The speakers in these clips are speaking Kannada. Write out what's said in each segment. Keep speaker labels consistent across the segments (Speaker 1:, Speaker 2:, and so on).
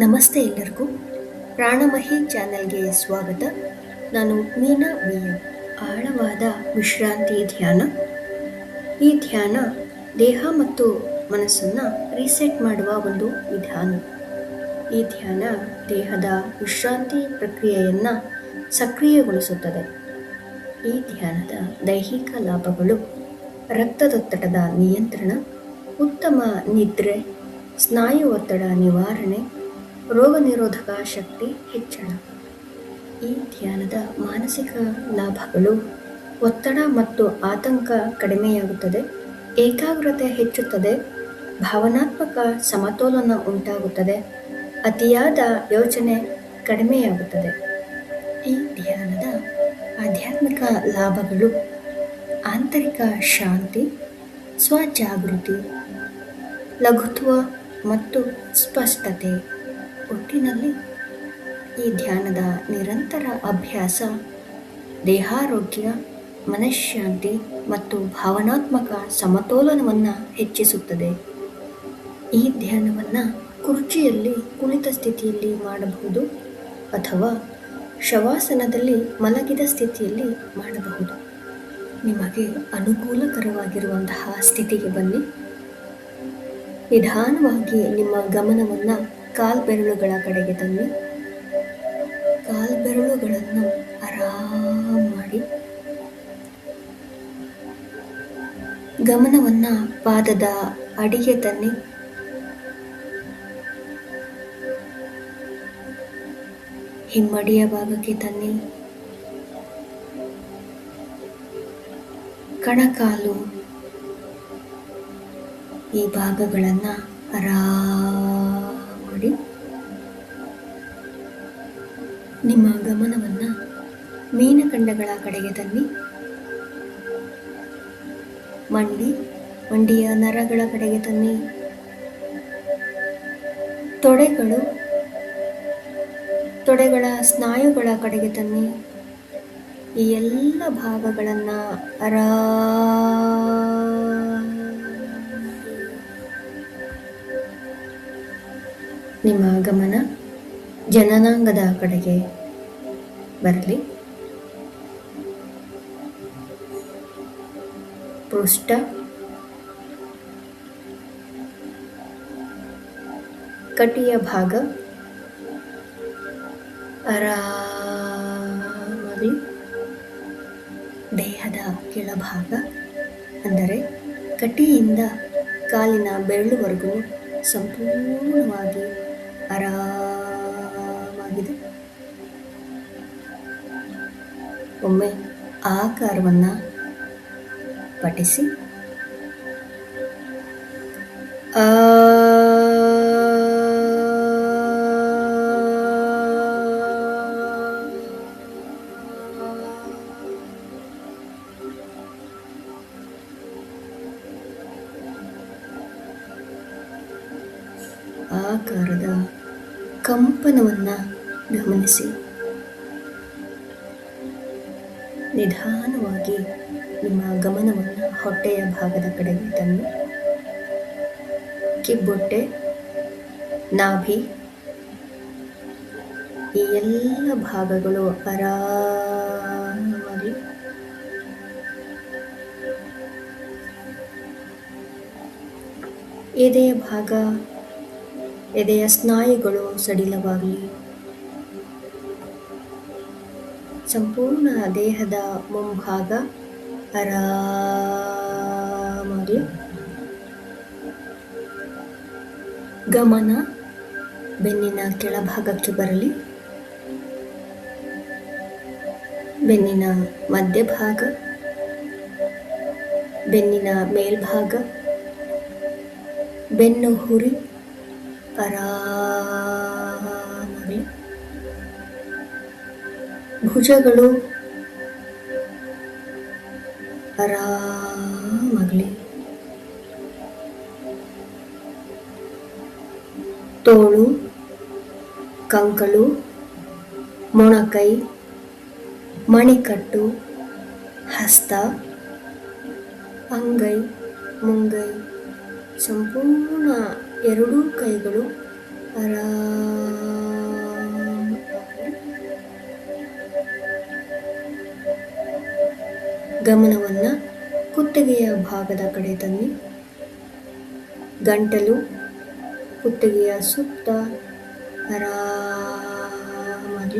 Speaker 1: ನಮಸ್ತೆ ಎಲ್ಲರಿಗೂ. ಪ್ರಾಣಮಹಿ ಚಾನೆಲ್ಗೆ ಸ್ವಾಗತ. ನಾನು ಮೀನಾ ವಿ.ಎಂ. ಆಳವಾದ ವಿಶ್ರಾಂತಿ ಧ್ಯಾನ. ಈ ಧ್ಯಾನ ದೇಹ ಮತ್ತು ಮನಸ್ಸನ್ನು ರೀಸೆಟ್ ಮಾಡುವ ಒಂದು ವಿಧಾನ. ಈ ಧ್ಯಾನ ದೇಹದ ವಿಶ್ರಾಂತಿ ಪ್ರಕ್ರಿಯೆಯನ್ನು ಸಕ್ರಿಯಗೊಳಿಸುತ್ತದೆ. ಈ ಧ್ಯಾನದ ದೈಹಿಕ ಲಾಭಗಳು: ರಕ್ತದೊತ್ತಡದ ನಿಯಂತ್ರಣ, ಉತ್ತಮ ನಿದ್ರೆ, ಸ್ನಾಯು ಒತ್ತಡ ನಿವಾರಣೆ, ರೋಗ ನಿರೋಧಕ ಶಕ್ತಿ ಹೆಚ್ಚಳ. ಈ ಧ್ಯಾನದ ಮಾನಸಿಕ ಲಾಭಗಳು: ಒತ್ತಡ ಮತ್ತು ಆತಂಕ ಕಡಿಮೆಯಾಗುತ್ತದೆ, ಏಕಾಗ್ರತೆ ಹೆಚ್ಚುತ್ತದೆ, ಭಾವನಾತ್ಮಕ ಸಮತೋಲನ ಉಂಟಾಗುತ್ತದೆ, ಅತಿಯಾದ ಯೋಚನೆ ಕಡಿಮೆಯಾಗುತ್ತದೆ. ಈ ಧ್ಯಾನದ ಆಧ್ಯಾತ್ಮಿಕ ಲಾಭಗಳು: ಆಂತರಿಕ ಶಾಂತಿ, ಸ್ವಜಾಗೃತಿ, ಲಘುತ್ವ ಮತ್ತು ಸ್ಪಷ್ಟತೆ. ಒಟ್ಟಿನಲ್ಲಿ ಈ ಧ್ಯಾನದ ನಿರಂತರ ಅಭ್ಯಾಸ ದೇಹಾರೋಗ್ಯ, ಮನಃಶಾಂತಿ ಮತ್ತು ಭಾವನಾತ್ಮಕ ಸಮತೋಲನವನ್ನು ಹೆಚ್ಚಿಸುತ್ತದೆ. ಈ ಧ್ಯಾನವನ್ನು ಕುರ್ಚಿಯಲ್ಲಿ ಕುಳಿತ ಸ್ಥಿತಿಯಲ್ಲಿ ಮಾಡಬಹುದು ಅಥವಾ ಶವಾಸನದಲ್ಲಿ ಮಲಗಿದ ಸ್ಥಿತಿಯಲ್ಲಿ ಮಾಡಬಹುದು. ನಿಮಗೆ ಅನುಕೂಲಕರವಾಗಿರುವಂತಹ ಸ್ಥಿತಿಗೆ ಬನ್ನಿ. ನಿಧಾನವಾಗಿ ನಿಮ್ಮ ಗಮನವನ್ನು ಕಾಲ್ಬೆರಳುಗಳ ಕಡೆಗೆ ತನ್ನಿ. ಕಾಲ್ಬೆರಳುಗಳನ್ನು ಆರಾಮ ಮಾಡಿ. ಗಮನವನ್ನು ಪಾದದ ಅಡಿಗೆ ತನ್ನಿ. ಹಿಮ್ಮಡಿಯ ಭಾಗಕ್ಕೆ ತನ್ನಿ. ಕಣಕಾಲು ಈ ಭಾಗಗಳನ್ನು ಆರಾಮ ಮಾಡಿ. ನಿಮ್ಮ ಗಮನವನ್ನು ಮೀನಖಂಡಗಳ ಕಡೆಗೆ ತನ್ನಿ. ಮಂಡಿಯ ನರಗಳ ಕಡೆಗೆ ತನ್ನಿ. ತೊಡೆಗಳ ಸ್ನಾಯುಗಳ ಕಡೆಗೆ ತನ್ನಿ. ಈ ಎಲ್ಲ ಭಾಗಗಳನ್ನು ನಿಮ್ಮ ಗಮನ ಜನನಾಂಗದ ಕಡೆಗೆ ಬರಲಿ. ಪೃಷ್ಠ, ಕಟಿಯ ಭಾಗ ಆರಾಮಾಗಿ. ದೇಹದ ಕೆಳಭಾಗ ಅಂದರೆ ಕಟಿಯಿಂದ ಕಾಲಿನ ಬೆರಳುವರೆಗೂ ಸಂಪೂರ್ಣವಾಗಿ ಆರಾಮಾಗಿದೆ. ಒಮ್ಮೆ ಆಕಾರವನ್ನು ಪಠಿಸಿ. ಆಕಾರದ ಕಂಪನವನ್ನು ಗಮನಿಸಿ. ನಿಧಾನವಾಗಿ ನಿಮ್ಮ ಗಮನವನ್ನು ಹೊಟ್ಟೆಯ ಭಾಗದ ಕಡೆಗೆ ತನ್ನಿ. ಕಿಬ್ಬೊಟ್ಟೆ, ನಾಭಿ ಈ ಎಲ್ಲ ಭಾಗಗಳು ಆರಾಮವಾಗಿ. ಎದೆಯ ಭಾಗ, ಎದೆಯ ಸ್ನಾಯುಗಳು ಸಡಿಲವಾಗಲಿ. ಸಂಪೂರ್ಣ ದೇಹದ ಮುಂಭಾಗ ಆರಾಮಾಗಲಿ. ಗಮನ ಬೆನ್ನಿನ ಕೆಳಭಾಗಕ್ಕೆ ಬರಲಿ. ಬೆನ್ನಿನ ಮಧ್ಯಭಾಗ, ಬೆನ್ನಿನ ಮೇಲ್ಭಾಗ, ಬೆನ್ನು ಹುರಿ ಆರಾಮಾಗಲಿ. ಭುಜಗಳು ಆರಾಮಾಗಲಿ. ತೋಳು, ಕಂಕಳು, ಮೊಣಕೈ, ಮಣಿಕಟ್ಟು, ಹಸ್ತ, ಅಂಗೈ, ಮುಂಗೈ, ಸಂಪೂರ್ಣ ಎರಡೂ ಕೈಗಳು ಆರಾಮ ಗಮನವನ್ನು ಕುತ್ತಿಗೆಯ ಭಾಗದ ಕಡೆ ತನ್ನಿ. ಗಂಟಲು ಕುತ್ತಿಗೆಯ ಸುತ್ತ ಆರಾಮಾಗಿ.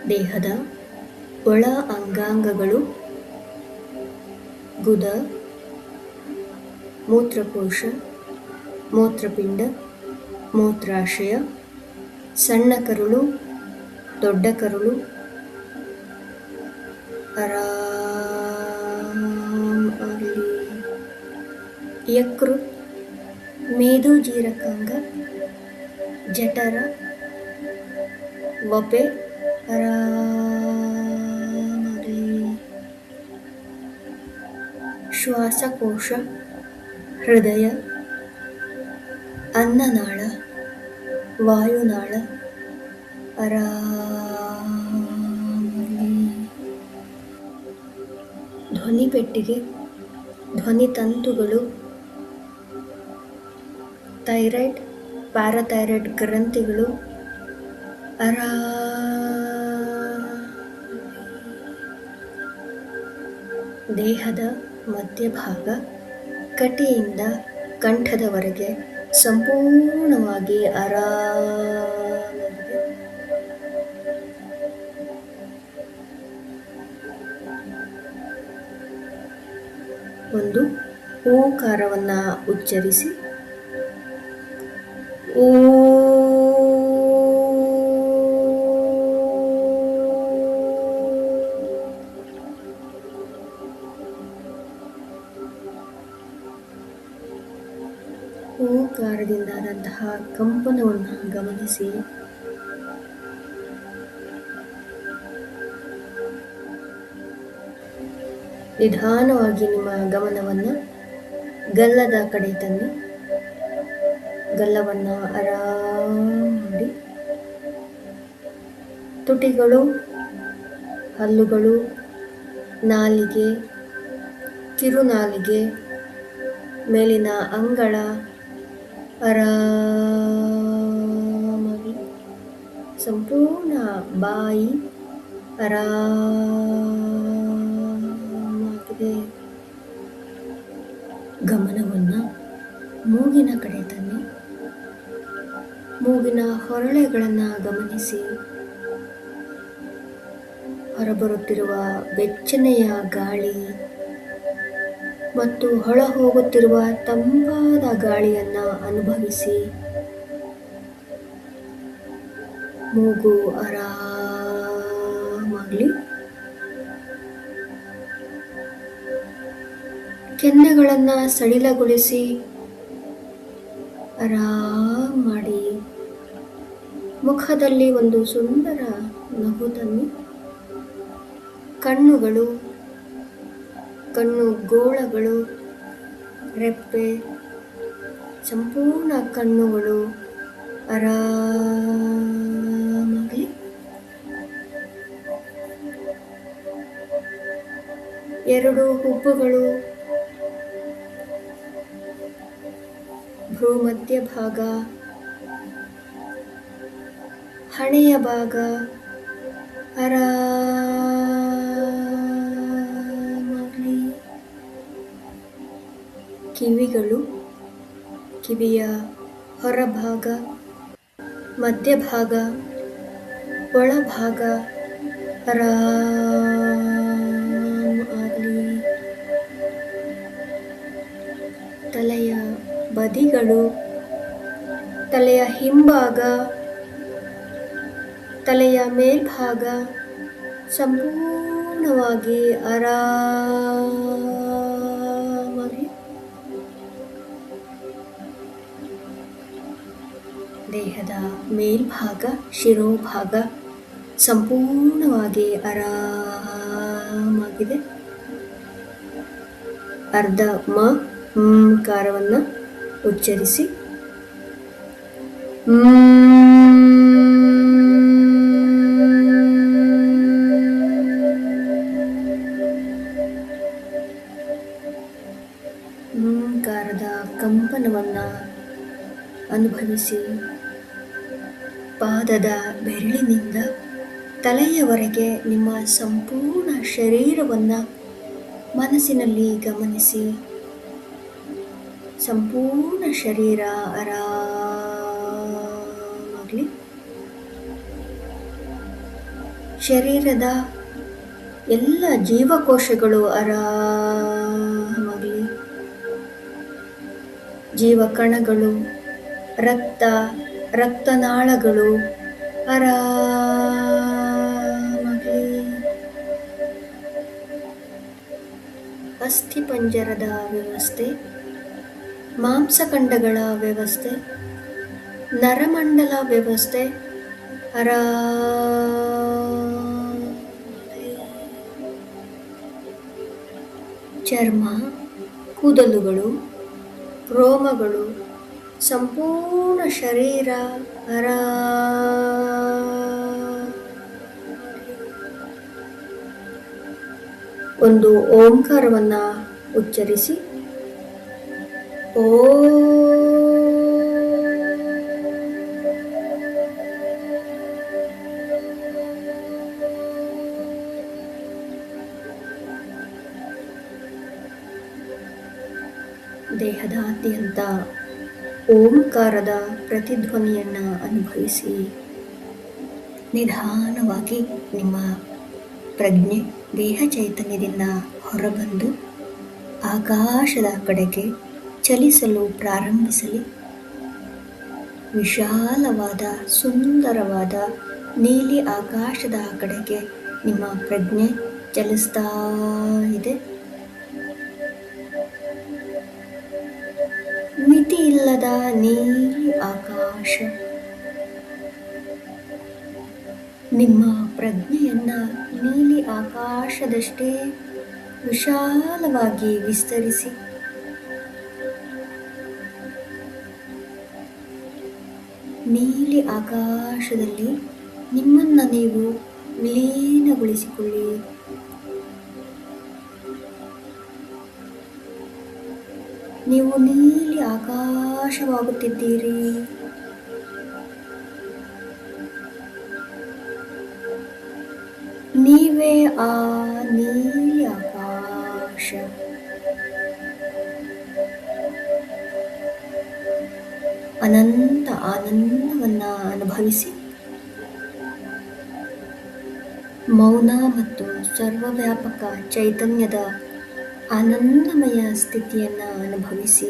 Speaker 1: ದೇಹದ ಒಳ ಅಂಗಾಂಗಗಳು, ಗುದ, ಮೂತ್ರಕೋಶ, ಮೂತ್ರಪಿಂಡ, ಮೂತ್ರಾಶಯ, ಸಣ್ಣ ಕರುಳು, ದೊಡ್ಡ ಕರುಳು ಆರಾಮಾಗಲಿ. ಯಕೃತ್, ಮೇದೋಜೀರಕಾಂಗ, ಜಠರ, ವಪೆ ಆರಾಮಾಗಲಿ. ಶ್ವಾಸಕೋಶ, ಹೃದಯ, ಅನ್ನನಾಳ, ವಾಯುನಾಳ ಆರಾಮಾಗಲಿ. ಧ್ವನಿಪೆಟ್ಟಿಗೆ, ಧ್ವನಿತಂತುಗಳು, ಥೈರಾಯ್ಡ್, ಪ್ಯಾರಾಥೈರಾಯ್ಡ್ ಗ್ರಂಥಿಗಳು ದೇಹದ ಮಧ್ಯಭಾಗ ಕಟಿಯಿಂದ ಕಂಠದವರೆಗೆ ಸಂಪೂರ್ಣವಾಗಿ ಆರಾಮಾಗಿದೆ. ಒಂದು ಓಂಕಾರವನ್ನು ಉಚ್ಚರಿಸಿ. ಓ ಓಂಕಾರದಿಂದಾದಂತಹ ಕಂಪನವನ್ನು ಗಮನಿಸಿ. ನಿಧಾನವಾಗಿ ನಿಮ್ಮ ಗಮನವನ್ನು ಗಲ್ಲದ ಕಡೆ ತನ್ನಿ. ಗಲ್ಲವನ್ನು ಆರಾಮ ಮಾಡಿ. ತುಟಿಗಳು, ಹಲ್ಲುಗಳು, ನಾಲಿಗೆ, ಕಿರುನಾಲಿಗೆ, ಮೇಲಿನ ಅಂಗಳ ಆರಾಮಾಗಿ. ಸಂಪೂರ್ಣ ಬಾಯಿ ಆರಾಮಾಗಿದೆ. ಗಮನವನ್ನು ಮೂಗಿನ ಕಡೆ ತನ್ನಿ. ಮೂಗಿನ ಹೊರಳೆಗಳನ್ನು ಗಮನಿಸಿ. ಹೊರಬರುತ್ತಿರುವ ಬೆಚ್ಚನೆಯ ಗಾಳಿ ಮತ್ತು ಹೊಳ ಹೋಗುತ್ತಿರುವ ತಂಪಾದ ಗಾಳಿಯನ್ನು ಅನುಭವಿಸಿ. ಮೂಗು ಆರಾಮಾಗಲಿ. ಕೆನ್ನೆಗಳನ್ನು ಸಡಿಲಗೊಳಿಸಿ ಆರಾಮ ಮಾಡಿ. ಮುಖದಲ್ಲಿ ಒಂದು ಸುಂದರ ನಗು ತನ್ನಿ. ಕಣ್ಣುಗಳು, ಕಣ್ಣು ಗೋಳಗಳು, ರೆಪ್ಪೆ, ಸಂಪೂರ್ಣ ಕಣ್ಣುಗಳು ಆರಾಮಾಗಲಿ. ಎರಡು ಹುಬ್ಬುಗಳು, ಭ್ರೂಮಧ್ಯ ಭಾಗ, ಹಣೆಯ ಭಾಗ ಆರಾಮಾಗಲಿ. ಕಿವಿಗಳು, ಕಿವಿಯ ಹೊರಭಾಗ, ಮಧ್ಯಭಾಗ, ಒಳಭಾಗ ಆರಾಮಾಗಲಿ. ತಲೆಯ ಬದಿಗಳು, ತಲೆಯ ಹಿಂಭಾಗ, ತಲೆಯ ಮೇಲ್ಭಾಗ ಸಂಪೂರ್ಣವಾಗಿ ಆರಾಮಾಗಿ. ದೇಹದ ಮೇಲ್ಭಾಗ, ಶಿರೋಭಾಗ ಸಂಪೂರ್ಣವಾಗಿ ಆರಾಮಾಗಿದೆ. ಅರ್ಧ ಕಾರವನ್ನು ಉಚ್ಚರಿಸಿ. ಕಾರದ ಕಂಪನವನ್ನು ಅನುಭವಿಸಿ. ಪಾದದ ಬೆರಳಿನಿಂದ ತಲೆಯವರೆಗೆ ನಿಮ್ಮ ಸಂಪೂರ್ಣ ಶರೀರವನ್ನು ಮನಸ್ಸಿನಲ್ಲಿ ಗಮನಿಸಿ. ಸಂಪೂರ್ಣ ಶರೀರ ಆರಾಮಾಗಲಿ. ಶರೀರದ ಎಲ್ಲ ಜೀವಕೋಶಗಳು ಆರಾಮಾಗಲಿ. ಜೀವಕಣಗಳು, ರಕ್ತನಾಳಗಳು ಆರಾಮಾಗಲಿ. ಅಸ್ಥಿಪಂಜರದ ವ್ಯವಸ್ಥೆ, ಮಾಂಸಖಂಡಗಳ ವ್ಯವಸ್ಥೆ, ನರಮಂಡಲ ವ್ಯವಸ್ಥೆ ಆರಾಮಾಗಲಿ. ಚರ್ಮ, ಕೂದಲುಗಳು, ರೋಮಗಳು, ಸಂಪೂರ್ಣ ಶರೀರ ಒಂದು ಓಂಕಾರವನ್ನು ಉಚ್ಚರಿಸಿ. ಓ ದೇಹದಾದ್ಯಂತ ಓಂಕಾರದ ಪ್ರತಿಧ್ವನಿಯನ್ನು ಅನುಭವಿಸಿ. ನಿಧಾನವಾಗಿ ನಿಮ್ಮ ಪ್ರಜ್ಞೆ ದೇಹ ಚೈತನ್ಯದಿಂದ ಹೊರಬಂದು ಆಕಾಶದ ಕಡೆಗೆ ಚಲಿಸಲು ಪ್ರಾರಂಭಿಸಲಿ. ವಿಶಾಲವಾದ ಸುಂದರವಾದ ನೀಲಿ ಆಕಾಶದ ಕಡೆಗೆ ನಿಮ್ಮ ಪ್ರಜ್ಞೆ ಚಲಿಸ್ತಾ ಇದೆ. ಮಿತಿ ಇಲ್ಲದ ನೀಲಿ ಆಕಾಶ ನಿಮ್ಮ ಪ್ರಜ್ಞೆಯನ್ನು ನೀಲಿ ಆಕಾಶದಷ್ಟೇ ವಿಶಾಲವಾಗಿ ವಿಸ್ತರಿಸಿ. ನೀಲಿ ಆಕಾಶದಲ್ಲಿ ನಿಮ್ಮನ್ನು ನೀವು ವಿಲೀನಗೊಳಿಸಿಕೊಳ್ಳಿ. ನೀವು ನೀಲಿ ಆಕಾಶವಾಗುತ್ತಿದ್ದೀರಿ. ನೀವೇ ಆ ನೀಲಿ ಆಕಾಶ. ಅನಂತ ಆನಂದವನ್ನು ಅನುಭವಿಸಿ. ಮೌನ ಮತ್ತು ಸರ್ವವ್ಯಾಪಕ ಚೈತನ್ಯದ ಆನಂದಮಯ ಸ್ಥಿತಿಯನ್ನು ಅನುಭವಿಸಿ.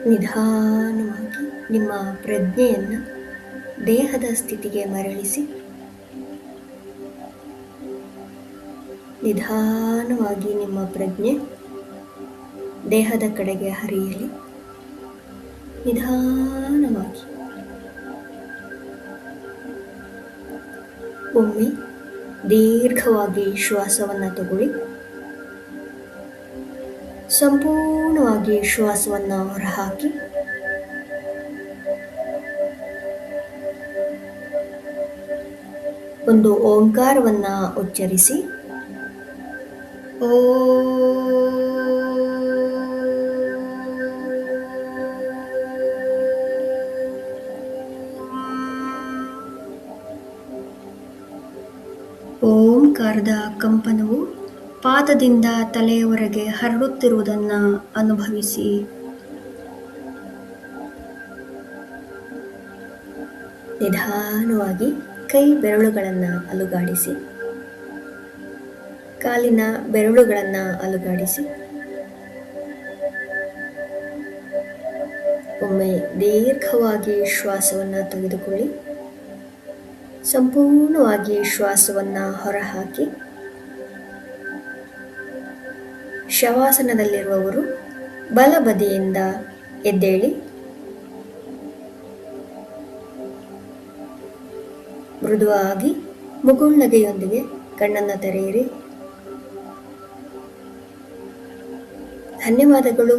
Speaker 1: ನಿಧಾನವಾಗಿ ನಿಮ್ಮ ಪ್ರಜ್ಞೆಯನ್ನು ದೇಹದ ಸ್ಥಿತಿಗೆ ಮರಳಿಸಿ ನಿಧಾನವಾಗಿ ನಿಮ್ಮ ಪ್ರಜ್ಞೆ ದೇಹದ ಕಡೆಗೆ ಹರಿಯಲಿ. ನಿಧಾನವಾಗಿ ಒಮ್ಮೆ ದೀರ್ಘವಾಗಿ ಶ್ವಾಸವನ್ನು ತಗೊಳ್ಳಿ. ಸಂಪೂರ್ಣವಾಗಿ ಶ್ವಾಸವನ್ನು ಹೊರಹಾಕಿ ಒಂದು ಓಂಕಾರವನ್ನು ಉಚ್ಚರಿಸಿ. ಓಂಕಾರದ ಕಂಪನವು ಪಾದದಿಂದ ತಲೆಯವರೆಗೆ ಹರಡುತ್ತಿರುವುದನ್ನು ಅನುಭವಿಸಿ. ನಿಧಾನವಾಗಿ ಕೈ ಬೆರಳುಗಳನ್ನು ಅಲುಗಾಡಿಸಿ, ಕಾಲಿನ ಬೆರಳುಗಳನ್ನು ಅಲುಗಾಡಿಸಿ. ಒಮ್ಮೆ ದೀರ್ಘವಾಗಿ ಶ್ವಾಸವನ್ನು ತೆಗೆದುಕೊಳ್ಳಿ. ಸಂಪೂರ್ಣವಾಗಿ ಶ್ವಾಸವನ್ನು ಹೊರಹಾಕಿ. ಶವಾಸನದಲ್ಲಿರುವವರು ಬಲಬದಿಯಿಂದ ಎದ್ದೇಳಿ ಮೃದುವಾಗಿ ಮುಗುಳ್ನಗೆಯೊಂದಿಗೆ ಕಣ್ಣನ್ನು ತೆರೆಯಿರಿ. ಧನ್ಯವಾದಗಳು.